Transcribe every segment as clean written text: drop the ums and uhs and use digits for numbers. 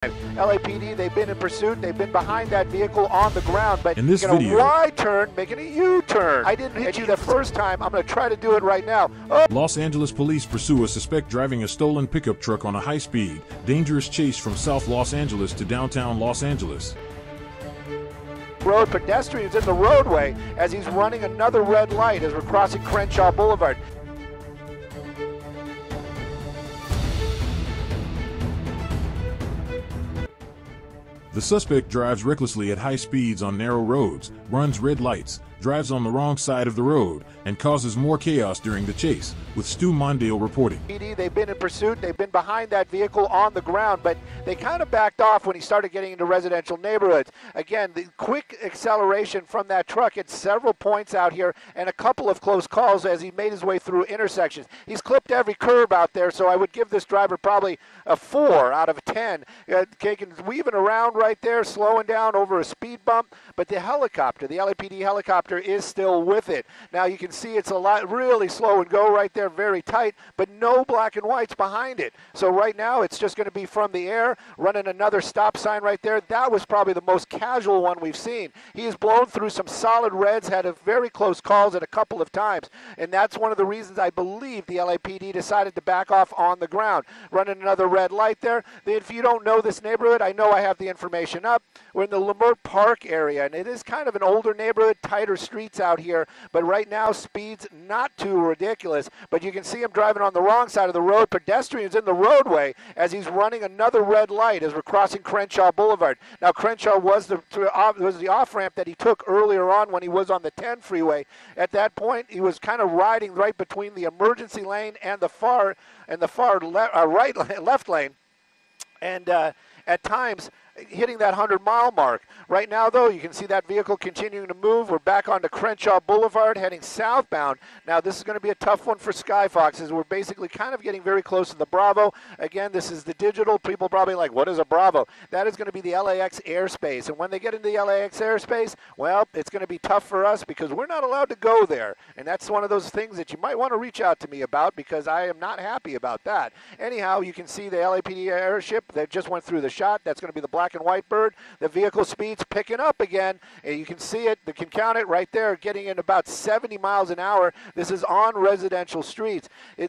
LAPD, they've been in pursuit. They've been behind that vehicle on the ground, but in this making a Y turn, making a U-turn. I didn't hit you the first time. I'm going to try to do it right now. Oh. Los Angeles police pursue a suspect driving a stolen pickup truck on a high-speed, dangerous chase from South Los Angeles to downtown Los Angeles. Road pedestrians in the roadway as he's running another red light as we're crossing Crenshaw Boulevard. The suspect drives recklessly at high speeds on narrow roads, runs red lights, drives on the wrong side of the road, and causes more chaos during the chase, with Stu Mondale reporting. They've been in pursuit. They've been behind that vehicle on the ground, but they kind of backed off when he started getting into residential neighborhoods. Again, the quick acceleration from that truck at several points out here and a couple of close calls as he made his way through intersections. He's clipped every curb out there, so I would give this driver probably a 4 out of 10. Weaving around right there, slowing down over a speed bump, but the helicopter, the LAPD helicopter, is still with it. Now you can see it's a lot really slow and go right there, very tight, but no black and whites behind it. So right now it's just going to be from the air, running another stop sign right there. That was probably the most casual one we've seen. He has blown through some solid reds, had a very close calls at a couple of times, and that's one of the reasons I believe the LAPD decided to back off on the ground. Running another red light there. If you don't know this neighborhood, I know I have the information up. We're in the Leimert Park area, and it is kind of an older neighborhood, tighter streets out here, but right now speed's not too ridiculous, but you can see him driving on the wrong side of the road, pedestrians in the roadway as he's running another red light as we're crossing Crenshaw Boulevard. Now Crenshaw was the off-ramp that he took earlier on when he was on the 10 freeway. At that point, he was kind of riding right between the emergency lane and the left lane, and at times hitting that 100-mile mark. Right now, though, you can see that vehicle continuing to move. We're back onto Crenshaw Boulevard, heading southbound. Now, this is going to be a tough one for Skyfox, as we're basically kind of getting very close to the Bravo. Again, this is the digital. People probably like, what is a Bravo? That is going to be the LAX airspace. And when they get into the LAX airspace, well, it's going to be tough for us because we're not allowed to go there. And that's one of those things that you might want to reach out to me about because I am not happy about that. Anyhow, you can see the LAPD airship that just went through the shot. That's going to be the black and white bird. The vehicle speed's picking up again, and you can see it. You can count it right there, getting in about 70 miles an hour. This is on residential streets.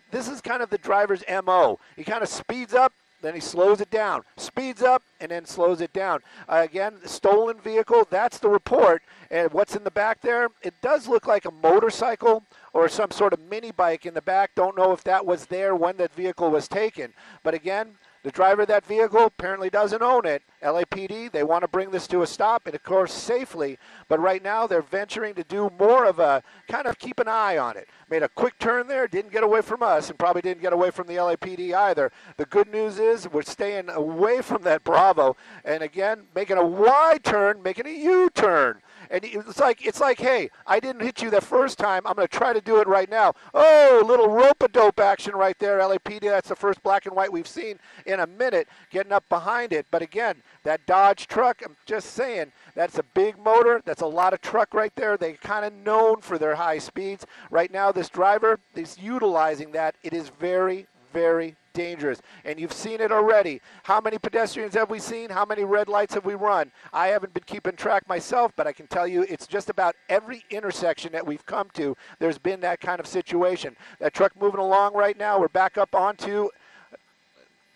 This is kind of the driver's MO. He kind of speeds up, then he slows it down, speeds up, and then slows it down. Again, stolen vehicle, that's the report. And what's in the back there? It does look like a motorcycle or some sort of mini bike in the back. Don't know if that was there when that vehicle was taken. But again, the driver of that vehicle apparently doesn't own it. LAPD, they want to bring this to a stop, and of course safely, but right now they're venturing to do more of a kind of keep an eye on it. Made a quick turn there, didn't get away from us, and probably didn't get away from the LAPD either. The good news is we're staying away from that Bravo, and again, making a Y turn, making a U-turn. And it's like, hey, I didn't hit you the first time. I'm going to try to do it right now. Oh, little rope-a-dope action right there, LAPD. That's the first black and white we've seen in a minute, getting up behind it. But again, that Dodge truck, I'm just saying, that's a big motor. That's a lot of truck right there. They're kind of known for their high speeds. Right now, this driver is utilizing that. It is very, very dangerous, and you've seen it already. How many pedestrians have we seen? How many red lights have we run? I haven't been keeping track myself, but I can tell you it's just about every intersection that we've come to, there's been that kind of situation. That truck moving along right now, we're back up onto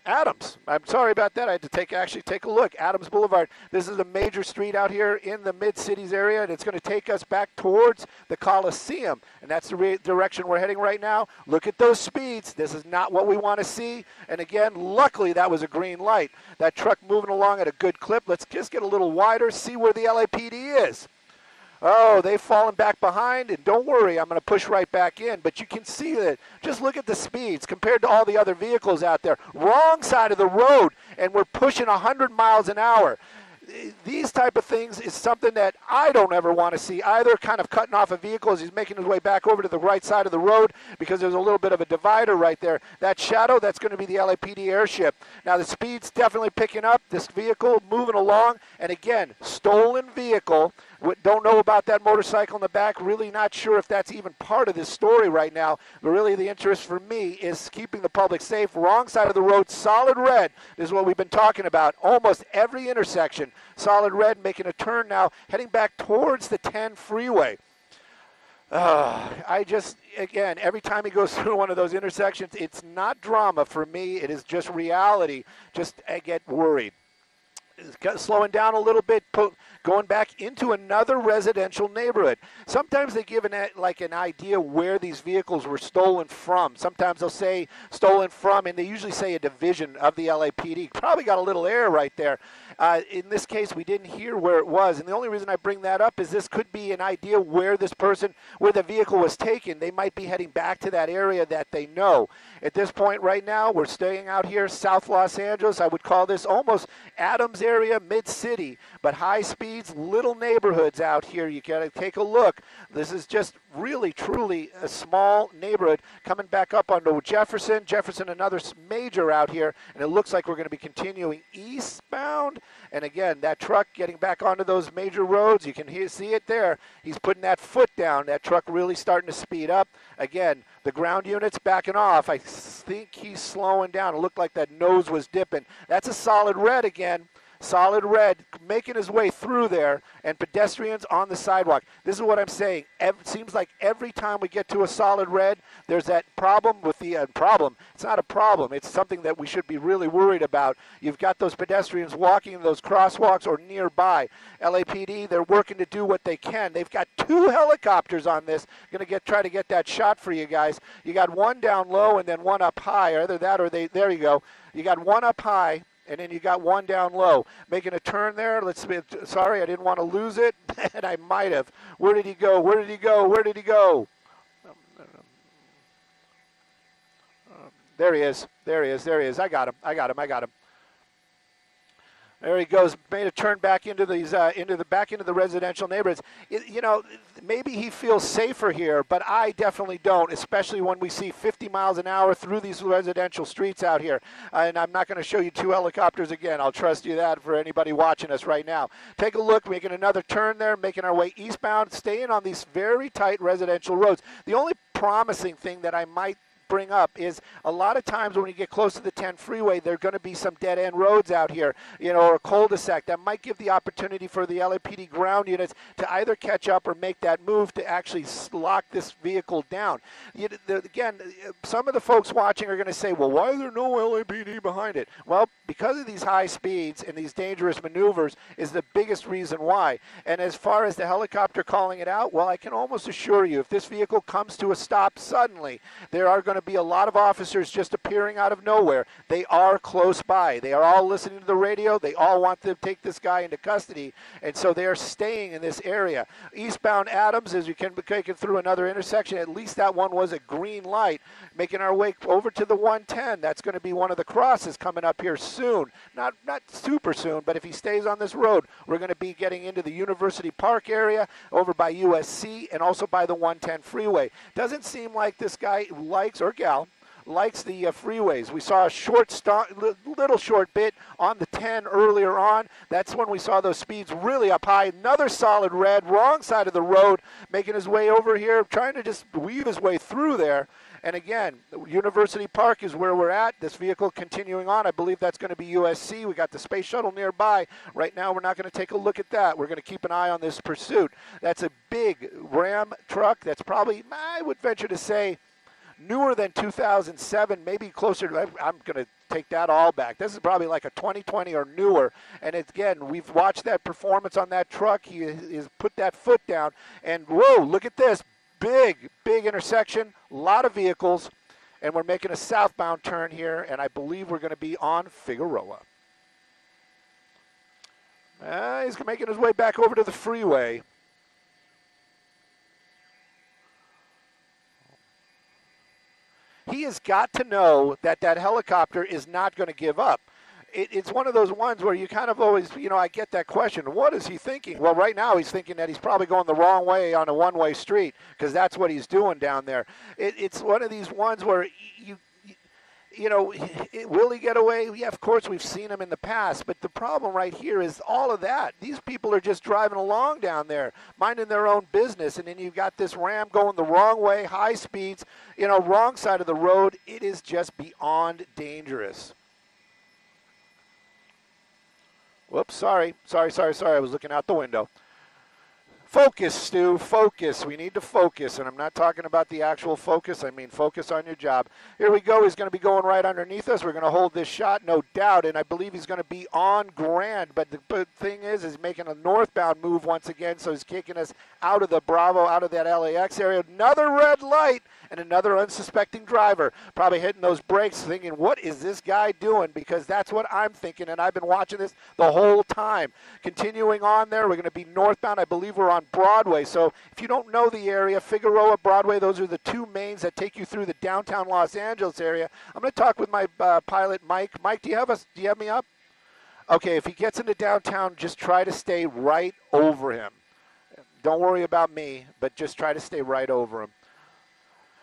Adams. I'm sorry about that. I had to actually take a look. Adams Boulevard. This is a major street out here in the mid-cities area, and it's going to take us back towards the Coliseum, and that's the direction we're heading right now. Look at those speeds. This is not what we want to see, and again, luckily that was a green light. That truck moving along at a good clip. Let's just get a little wider, see where the LAPD is. Oh, they've fallen back behind, and don't worry, I'm going to push right back in. But you can see that. Just look at the speeds compared to all the other vehicles out there. Wrong side of the road, and we're pushing 100 miles an hour. These type of things is something that I don't ever want to see either, kind of cutting off a vehicle as he's making his way back over to the right side of the road because there's a little bit of a divider right there. That shadow, that's going to be the LAPD airship. Now, the speed's definitely picking up. This vehicle moving along, and again, stolen vehicle. Don't know about that motorcycle in the back. Really not sure if that's even part of this story right now. But really the interest for me is keeping the public safe. Wrong side of the road, solid red is what we've been talking about. Almost every intersection, solid red, making a turn now, heading back towards the 10 freeway. Again, every time he goes through one of those intersections, it's not drama for me. It is just reality. I get worried. Slowing down a little bit, going back into another residential neighborhood. Sometimes they give an idea where these vehicles were stolen from. Sometimes they'll say stolen from, and they usually say a division of the LAPD. Probably got a little error right there. In this case, we didn't hear where it was, and the only reason I bring that up is this could be an idea where where the vehicle was taken. They might be heading back to that area that they know. At this point right now, we're staying out here, South Los Angeles. I would call this almost Adams area, mid-city, but high speeds, little neighborhoods out here. You got to take a look. This is just really, truly a small neighborhood coming back up onto Jefferson. Jefferson, another major out here, and it looks like we're going to be continuing eastbound. And again, that truck getting back onto those major roads, you can see it there. He's putting that foot down. That truck really starting to speed up. Again, the ground unit's backing off. I think he's slowing down. It looked like that nose was dipping. That's a solid red again. Solid red, making his way through there, and pedestrians on the sidewalk. This is what I'm saying. It seems like every time we get to a solid red, there's that problem with the problem. It's not a problem. It's something that we should be really worried about. You've got those pedestrians walking in those crosswalks or nearby. LAPD, they're working to do what they can. They've got 2 helicopters on this. Going to try to get that shot for you guys. You got one down low and then one up high. Either that or there you go. You got one up high, and then you got one down low. Making a turn there. Sorry, I didn't want to lose it, and I might have. Where did he go? Where did he go? Where did he go? There he is. There he is. There he is. I got him. I got him. I got him. There he goes. Made a turn back into these into the residential neighborhoods. Maybe he feels safer here, but I definitely don't, especially when we see 50 miles an hour through these residential streets out here. And I'm not going to show you 2 helicopters again. I'll trust you that for anybody watching us right now. Take a look, making another turn there, making our way eastbound, staying on these very tight residential roads. The only promising thing that I might bring up is a lot of times when you get close to the 10 freeway, there are going to be some dead-end roads out here, or a cul-de-sac that might give the opportunity for the LAPD ground units to either catch up or make that move to actually lock this vehicle down. Again, some of the folks watching are going to say, well, why is there no LAPD behind it? Well, because of these high speeds and these dangerous maneuvers is the biggest reason why. And as far as the helicopter calling it out, well, I can almost assure you, if this vehicle comes to a stop suddenly, there are going to be a lot of officers just appearing out of nowhere. They are close by. They are all listening to the radio. They all want to take this guy into custody, and so they are staying in this area. Eastbound Adams, as you can be taken through another intersection, at least that one was a green light. Making our way over to the 110. That's going to be one of the crosses coming up here soon. Not super soon, but if he stays on this road, we're going to be getting into the University Park area, over by USC, and also by the 110 freeway. Doesn't seem like this guy likes, or gal, likes the freeways. We saw a little short bit on the 10 earlier on. That's when we saw those speeds really up high. Another solid red, wrong side of the road, making his way over here, trying to just weave his way through there. And again, University Park is where we're at. This vehicle continuing on. I believe that's going to be USC. We got the space shuttle nearby. Right now, we're not going to take a look at that. We're going to keep an eye on this pursuit. That's a big Ram truck. That's probably, I would venture to say, newer than 2007, maybe closer to, I'm going to take that all back. This is probably like a 2020 or newer. And again, we've watched that performance on that truck. He has put that foot down. And whoa, look at this. Big intersection, a lot of vehicles, and we're making a southbound turn here, and I believe we're going to be on Figueroa. He's making his way back over to the freeway. He has got to know that that helicopter is not going to give up. It's one of those ones where you kind of always, I get that question. What is he thinking? Well, right now he's thinking that he's probably going the wrong way on a one-way street because that's what he's doing down there. It's one of these ones where you know, will he get away? Yeah, of course, we've seen him in the past. But the problem right here is all of that. These people are just driving along down there, minding their own business. And then you've got this Ram going the wrong way, high speeds, you know, wrong side of the road. It is just beyond dangerous. Whoops, sorry. I was looking out the window. Focus, Stu, focus. We need to focus, and I'm not talking about the actual focus. I mean focus on your job. Here we go. He's going to be going right underneath us. We're going to hold this shot, no doubt, and I believe he's going to be on Grand. But the thing is he's making a northbound move once again, so he's kicking us out of the Bravo, out of that LAX area. Another red light, and another unsuspecting driver probably hitting those brakes thinking, what is this guy doing? Because that's what I'm thinking, and I've been watching this the whole time. Continuing on there, we're going to be northbound. I believe we're on Broadway. So if you don't know the area, Figueroa, Broadway, those are the two mains that take you through the downtown Los Angeles area. I'm going to talk with my pilot, Mike. Mike, do you have me up? Okay, if he gets into downtown, just try to stay right over him. Don't worry about me, but just try to stay right over him.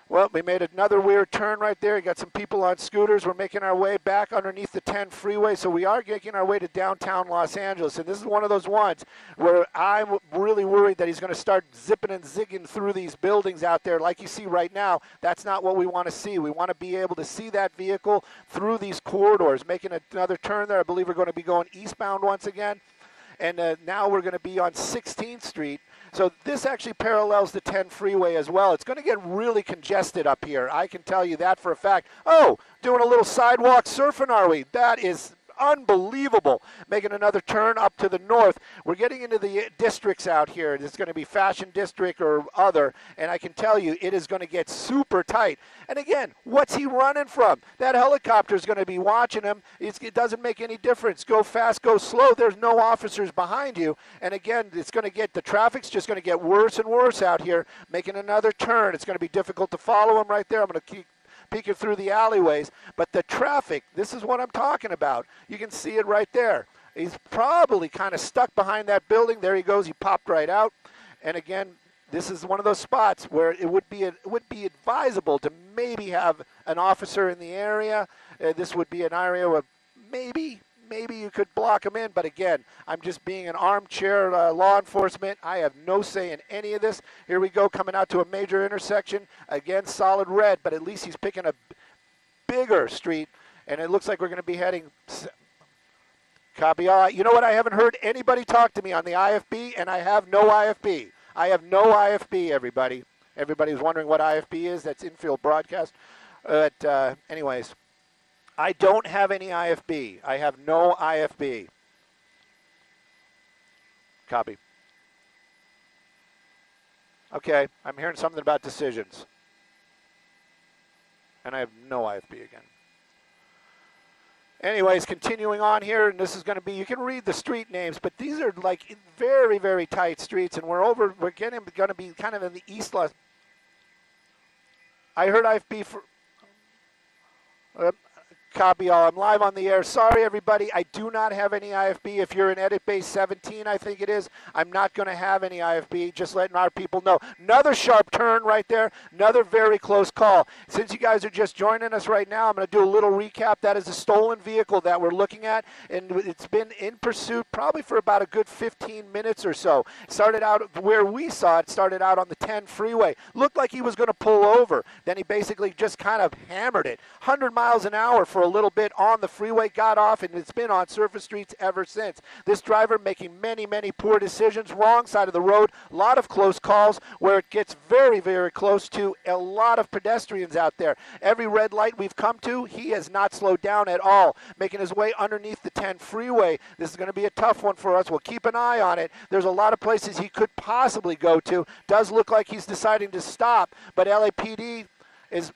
Well, we made another weird turn right there. You got some people on scooters. We're making our way back underneath the 10 freeway, so we are making our way to downtown Los Angeles. And this is one of those ones where I'm really worried that he's going to start zipping and zigging through these buildings out there like you see right now. That's not what we want to see. We want to be able to see that vehicle through these corridors. Making another turn there. I believe we're going to be going eastbound once again. And now we're going to be on 16th Street. So this actually parallels the 10 freeway as well. It's going to get really congested up here. I can tell you that for a fact. Oh, doing a little sidewalk surfing, are we? That is unbelievable. Making another turn up to the north. We're getting into the districts out here. It's going to be Fashion District or other, and I can tell you it is going to get super tight. And again, what's he running from? That helicopter is going to be watching him. It doesn't make any difference. Go fast, go slow. There's no officers behind you. And again, it's going to get, the traffic's just going to get worse and worse out here. Making another turn. It's going to be difficult to follow him right there. I'm going to keep peeking through the alleyways, but the traffic, this is what I'm talking about. You can see it right there. He's probably kind of stuck behind that building. There he goes. He popped right out. And again, this is one of those spots where it would be advisable to maybe have an officer in the area. This would be an area where maybe you could block him in, but again, I'm just being an armchair law enforcement. I have no say in any of this. Here we go, coming out to a major intersection. Again, solid red, but at least he's picking a bigger street, and it looks like we're going to be heading. Copy. You know what? I haven't heard anybody talk to me on the IFB, and I have no IFB. I have no IFB, everybody. Everybody's wondering what IFB is. That's infield broadcast. But anyways. I don't have any IFB. I have no IFB. Copy. Okay, I'm hearing something about decisions. And I have no IFB again. Anyways, continuing on here, and this is going to be, you can read the street names, but these are like very, very tight streets, and we're going to be kind of in the east. I heard IFB for... Copy all. I'm live on the air. Sorry, everybody. I do not have any IFB. If you're in Edit Base 17, I think it is, I'm not going to have any IFB. Just letting our people know. Another sharp turn right there. Another very close call. Since you guys are just joining us right now, I'm going to do a little recap. That is a stolen vehicle that we're looking at, and it's been in pursuit probably for about a good 15 minutes or so. Started out where we saw it, started out on the 10 freeway. Looked like he was going to pull over. Then he basically just kind of hammered it. 100 miles an hour for a little bit on the freeway, got off, and it's been on surface streets ever since. This driver making many, many poor decisions, wrong side of the road, a lot of close calls where it gets very, very close to a lot of pedestrians out there. Every red light we've come to, he has not slowed down at all, making his way underneath the 10 freeway. This is going to be a tough one for us. We'll keep an eye on it. There's a lot of places he could possibly go to. Does look like he's deciding to stop, but LAPD is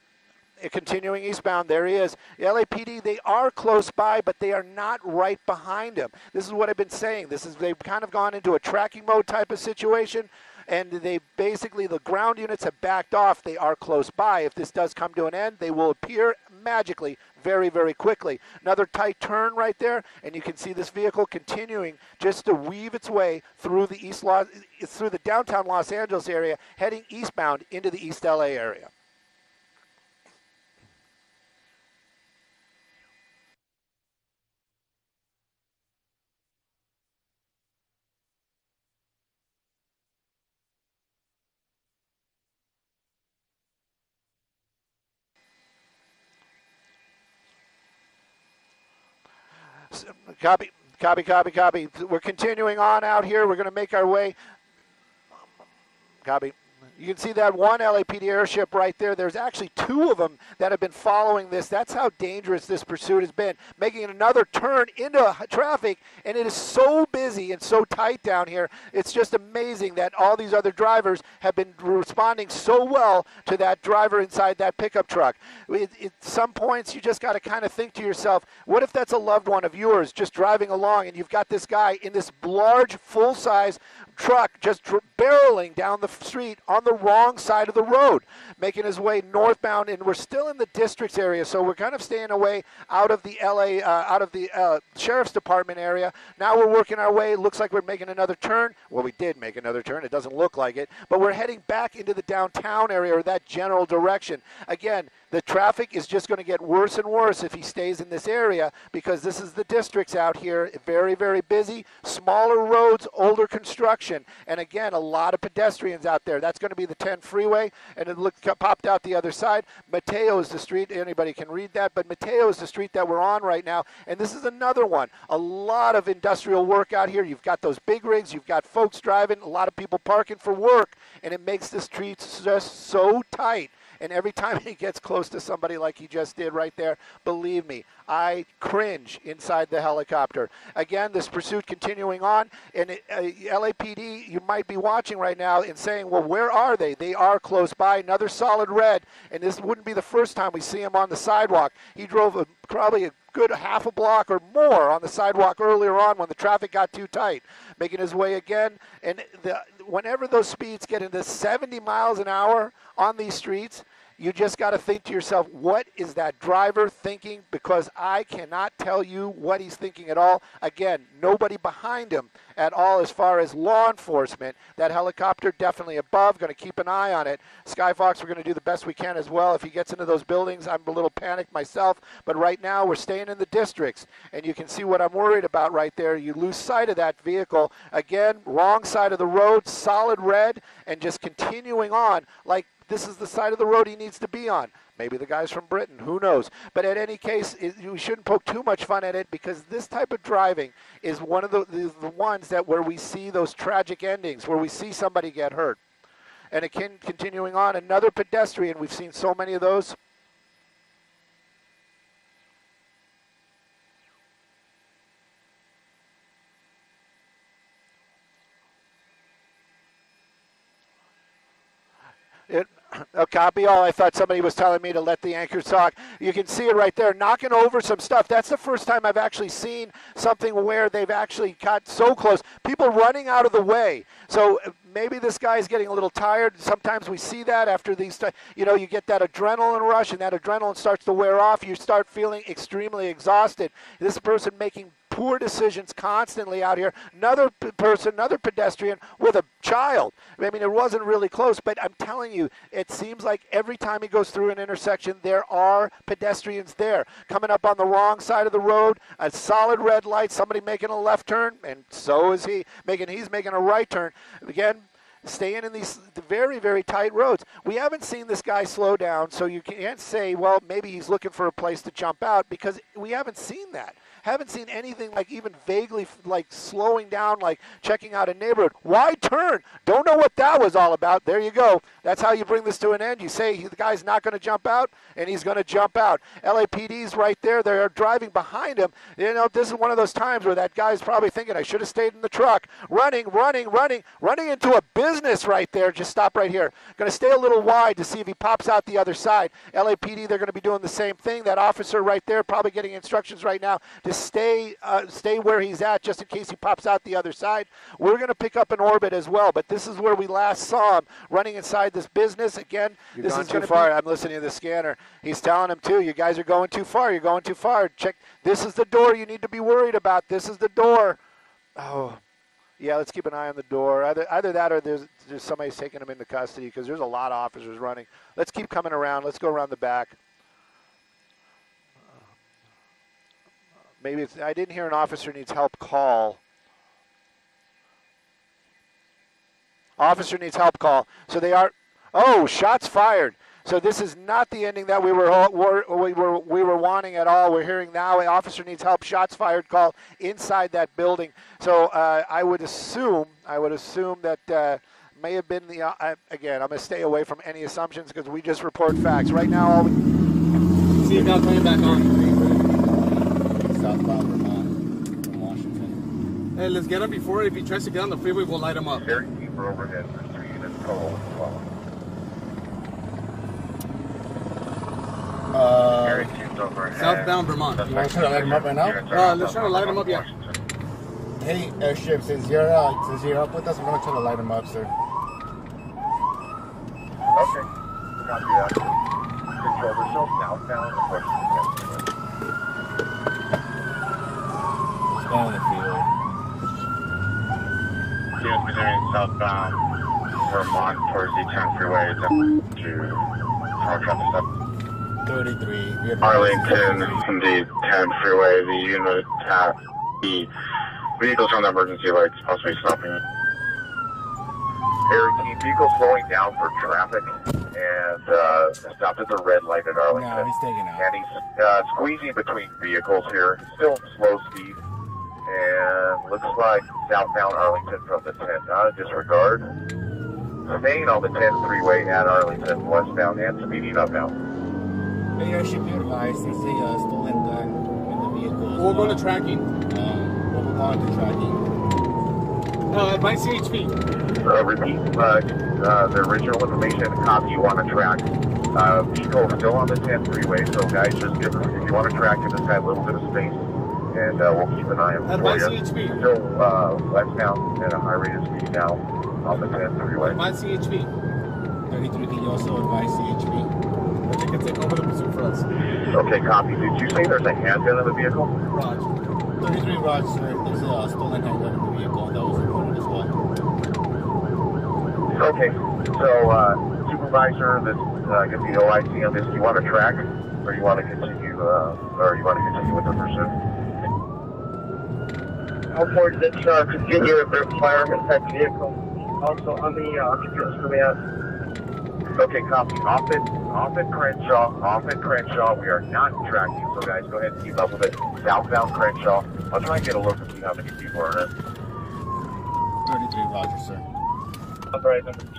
continuing eastbound. There he is. The LAPD, they are close by, but they are not right behind him. This is what I've been saying. They've kind of gone into a tracking mode type of situation, and they basically, the ground units have backed off. They are close by. If this does come to an end, they will appear magically very, very quickly. Another tight turn right there, and you can see this vehicle continuing just to weave its way through the downtown Los Angeles area, heading eastbound into the East LA area. Copy, copy, copy, copy. We're continuing on out here. We're going to make our way. Copy. You can see that one LAPD airship right there. There's actually two of them that have been following this. That's how dangerous this pursuit has been. Making another turn into traffic, and it is so busy and so tight down here. It's just amazing that all these other drivers have been responding so well to that driver inside that pickup truck. At some points, you just got to kind of think to yourself, what if that's a loved one of yours just driving along, and you've got this guy in this large, full-size truck just barreling down the street on the wrong side of the road, making his way northbound, and we're still in the districts area, so we're kind of staying away out of the Sheriff's Department area. Now we're working our way. Looks like we're making another turn. Well, we did make another turn. It doesn't look like it, but we're heading back into the downtown area, or that general direction. Again, the traffic is just going to get worse and worse if he stays in this area, because this is the districts out here. Very, very busy, smaller roads, older construction, and again, a lot of pedestrians out there. That's going to be the 10 freeway, and it popped out the other side. Mateo is the street. Anybody can read that, but Mateo is the street that we're on right now, and this is another one. A lot of industrial work out here. You've got those big rigs. You've got folks driving, a lot of people parking for work, and it makes the streets just so tight. And every time he gets close to somebody like he just did right there, believe me, I cringe inside the helicopter. Again, this pursuit continuing on, and LAPD, you might be watching right now and saying, well, where are they? They are close by. Another solid red, and this wouldn't be the first time we see him on the sidewalk. He drove probably a good half a block or more on the sidewalk earlier on when the traffic got too tight, making his way again. And whenever those speeds get into 70 miles an hour on these streets, you just got to think to yourself, what is that driver thinking? Because I cannot tell you what he's thinking at all. Again, nobody behind him at all as far as law enforcement. That helicopter definitely above, going to keep an eye on it. Skyfox, we're going to do the best we can as well. If he gets into those buildings, I'm a little panicked myself. But right now, we're staying in the districts. And you can see what I'm worried about right there. You lose sight of that vehicle. Again, wrong side of the road, solid red, and just continuing on like this is the side of the road he needs to be on. Maybe the guy's from Britain, who knows? But in any case, we shouldn't poke too much fun at it, because this type of driving is one of the ones that where we see those tragic endings, where we see somebody get hurt. And again, continuing on, another pedestrian. We've seen so many of those. Copy all. I thought somebody was telling me to let the anchors talk. You can see it right there, knocking over some stuff. That's the first time I've actually seen something where they've actually got so close. People running out of the way. So maybe this guy's getting a little tired. Sometimes we see that after these, you get that adrenaline rush, and that adrenaline starts to wear off. You start feeling extremely exhausted. This person making poor decisions constantly out here. Another person, another pedestrian with a child. I mean, it wasn't really close, but I'm telling you, it seems like every time he goes through an intersection, there are pedestrians there. Coming up on the wrong side of the road, a solid red light, somebody making a left turn, and so is he. He's making a right turn. Again, staying in these very, very tight roads. We haven't seen this guy slow down, so you can't say, well, maybe he's looking for a place to jump out, because we haven't seen that. Haven't seen anything like even vaguely like slowing down, like checking out a neighborhood. Why turn? Don't know what that was all about. There you go. That's how you bring this to an end. You say the guy's not going to jump out, and he's going to jump out. LAPD's right there. They're driving behind him. This is one of those times where that guy's probably thinking, I should have stayed in the truck. Running into a business right there. Just stop right here. Going to stay a little wide to see if he pops out the other side. LAPD, they're going to be doing the same thing. That officer right there probably getting instructions right now to stay where he's at, just in case he pops out the other side. We're going to pick up an orbit as well, but this is where we last saw him, running inside this business. Again, this is too far. I'm listening to the scanner. He's telling him too, you guys are going too far. You're going too far. Check. This is the door you need to be worried about. This is the door. Oh, yeah, let's keep an eye on the door. Either that or there's somebody's taking him into custody, because there's a lot of officers running. Let's keep coming around. Let's go around the back. Maybe I didn't hear an officer needs help call. Officer needs help call. So they are, shots fired. So this is not the ending that we were wanting at all. We're hearing now an officer needs help. Shots fired call inside that building. So I would assume that may have been the. Again, I'm going to stay away from any assumptions because we just report facts. Right now, all we see now coming back on. Southbound Vermont from Washington. Hey, let's get him before. If he tries to get on the freeway, we'll light him up. Very deeper overhead for 3 units total as well. Very deep overhead. Southbound Vermont. You want to try to light him up right now? Let's try to light him up, yeah. Hey, airship, since you're up with us, we're going to try to light him up, sir. Okay. Copy that. Control the show southbound approach to the It's going on the freeway. Yes, Missouri southbound Vermont towards the 10 freeway to power traffic stop. 33. Arlington from the 10 freeway. The unit have the vehicles on the emergency lights possibly stopping. Air team vehicle slowing down for traffic and stopped at the red light at Arlington. No, he's taking out. And he's squeezing between vehicles here, still slow speed. And looks like southbound Arlington from the 10. Not a disregard. Staying on the 10 freeway at Arlington, westbound and speeding up now. Hey, airship, be advised, there's a stolen gun in the vehicle. We'll go to tracking. We'll go on to tracking. Advise CHP. Repeat the original information copy you want to track. Vehicle still on the 10 freeway, so guys, just give, if you want to track it, just got a little bit of space, and we'll keep an eye on it for Advise you. CHP. Still westbound at a high rate of speed now on the 10 freeway. Advise CHP. 33, can you also advise CHP? But they can take over the pursuit for us. Okay, copy. Did you say there's a handgun in the vehicle? Raj. 33, Raj, sir. There's a stolen handgun in the vehicle that was reported as well. Okay, so supervisor, this I guess the OIC on this. Do you want to track, or you want to continue, with the pursuit? I'll forward this continue with the requirement type vehicle. Also on the occupants for that. Okay, copy. Off at Crenshaw. We are not tracking, so guys, go ahead and keep up with it. Southbound Crenshaw. I'll try and get a look and see how many people are in it. 33, Roger, sir. Authorize number 6.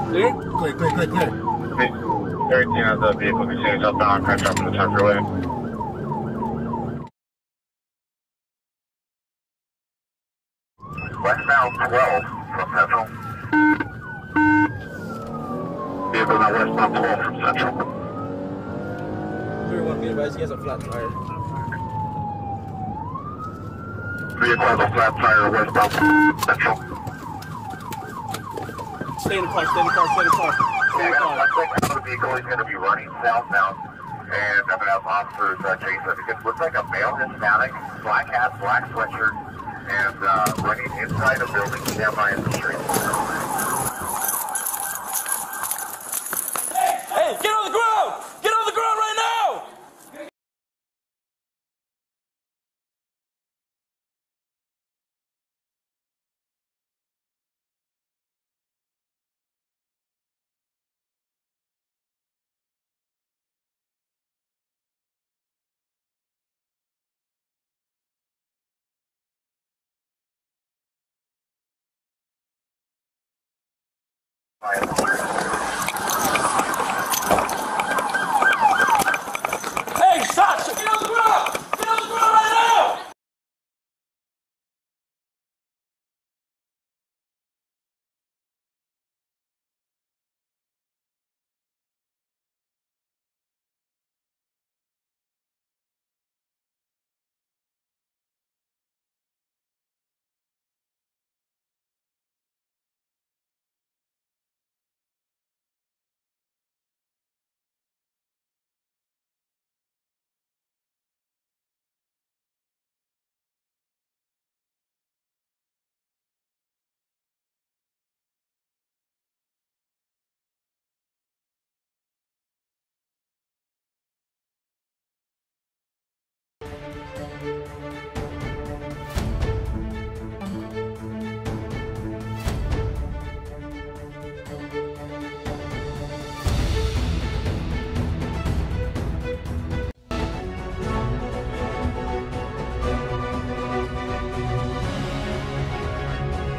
Clear? Clear. Very team of the vehicle continues southbound Crenshaw from the 10 freeway. Westbound 12 from Central. Vehicle now westbound 12 from Central. 31, be advised, he has a flat tire. Vehicle has a flat tire westbound Central. Stay in the car. The vehicle is going to be running southbound, and I'm going to have officers chase it because it looks like a male Hispanic, black hat, black sweatshirt, and running inside a building, standby in the street. Hey, get on the ground! Get on the ground right now! Fire.